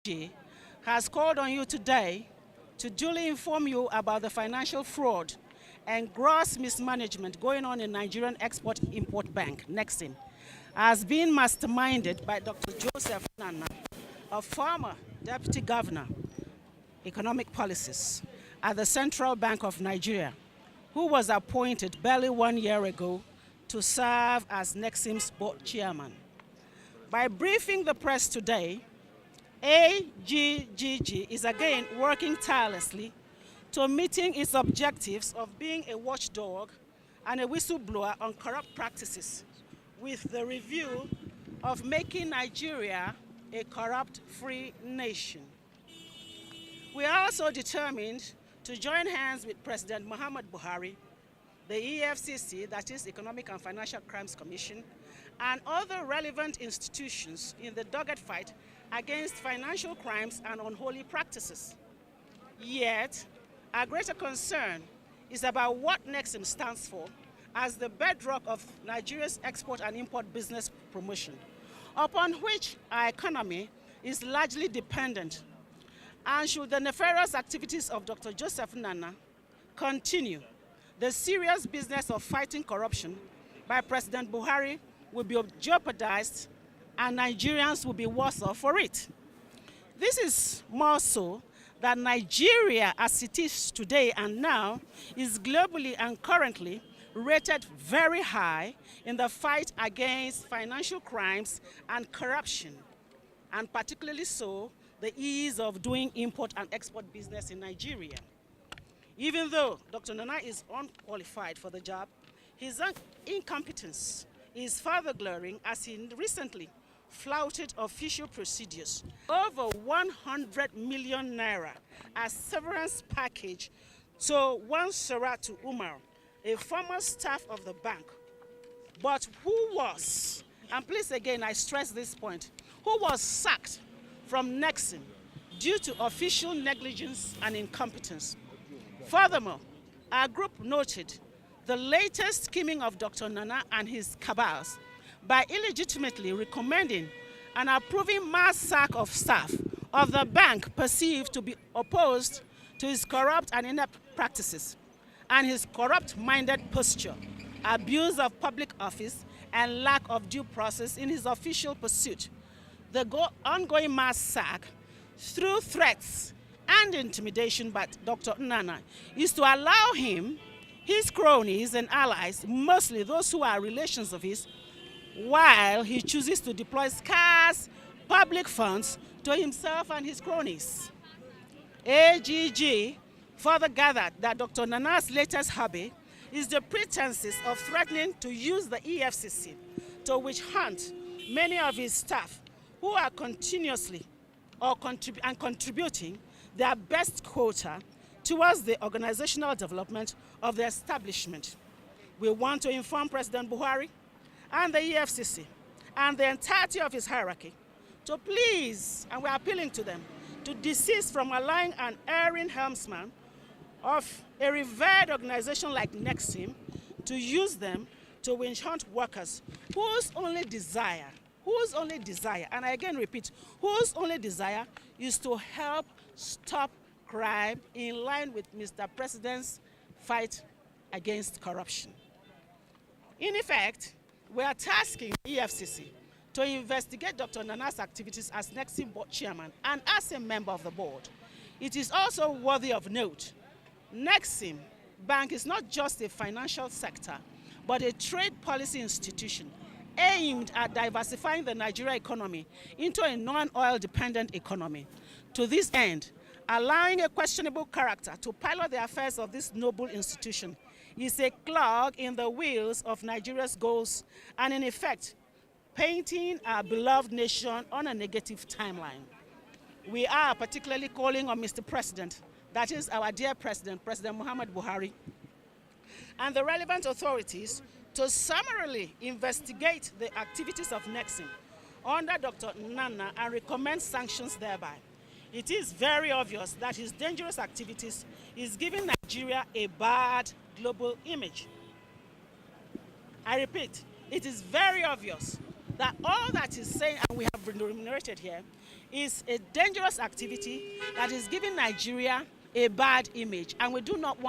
AGGG has called on you today to duly inform you about the financial fraud and gross mismanagement going on in Nigerian Export-Import Bank, NEXIM, as being masterminded by Dr. Joseph Nnana, a former Deputy Governor, Economic Policies at the Central Bank of Nigeria, who was appointed barely 1 year ago to serve as NEXIM's board chairman. By briefing the press today, AGGG is again working tirelessly to meeting its objectives of being a watchdog and a whistleblower on corrupt practices, with the review of making Nigeria a corrupt-free nation. We are also determined to join hands with President Muhammad Buhari, the EFCC, that is Economic and Financial Crimes Commission, and other relevant institutions in the dogged fight against financial crimes and unholy practices. Yet, our greater concern is about what NEXIM stands for as the bedrock of Nigeria's export and import business promotion, upon which our economy is largely dependent. And should the nefarious activities of Dr. Joseph Nnana continue, the serious business of fighting corruption by President Buhari will be jeopardized and Nigerians will be worse off for it. This is more so that Nigeria, as it is today and now, is globally and currently rated very high in the fight against financial crimes and corruption, and particularly so the ease of doing import and export business in Nigeria. Even though Dr. Nnana is unqualified for the job, his incompetence is further glaring as he recently flouted official procedures. Over 100 million naira as severance package to one Saratu Umar, a former staff of the bank, but who was, and please again I stress this point, who was sacked from NEXIM due to official negligence and incompetence. Furthermore, our group noted the latest scheming of Dr. Nnana and his cabals by illegitimately recommending and approving mass sack of staff of the bank perceived to be opposed to his corrupt and inept practices, and his corrupt-minded posture, abuse of public office, and lack of due process in his official pursuit. The ongoing mass sack, through threats and intimidation by Dr. Nnana, is to allow him, his cronies and allies, mostly those who are relations of his, while he chooses to deploy scarce public funds to himself and his cronies. AGG further gathered that Dr. Nnana's latest hobby is the pretenses of threatening to use the EFCC to witch hunt many of his staff who are continuously contributing their best quota towards the organizational development of the establishment. We want to inform President Buhari and the EFCC and the entirety of his hierarchy to please, and we're appealing to them, to desist from allowing an erring helmsman of a revered organization like NEXIM to use them to witch hunt workers whose only desire, and I again repeat, whose only desire is to help stop crime in line with Mr. President's fight against corruption. In effect, we are tasking EFCC to investigate Dr. Nnana's activities as NEXIM board chairman and as a member of the board. It is also worthy of note, NEXIM Bank is not just a financial sector, but a trade policy institution aimed at diversifying the Nigerian economy into a non-oil dependent economy. To this end, allowing a questionable character to pilot the affairs of this noble institution is a clog in the wheels of Nigeria's goals and, in effect, painting our beloved nation on a negative timeline. We are particularly calling on Mr. President, that is our dear President, President Muhammad Buhari, and the relevant authorities to summarily investigate the activities of NEXIM under Dr. Nnana and recommend sanctions thereby. It is very obvious that his dangerous activities is giving Nigeria a bad global image. I repeat, it is very obvious that all that he's saying, and we have remunerated here, is a dangerous activity that is giving Nigeria a bad image, and we do not want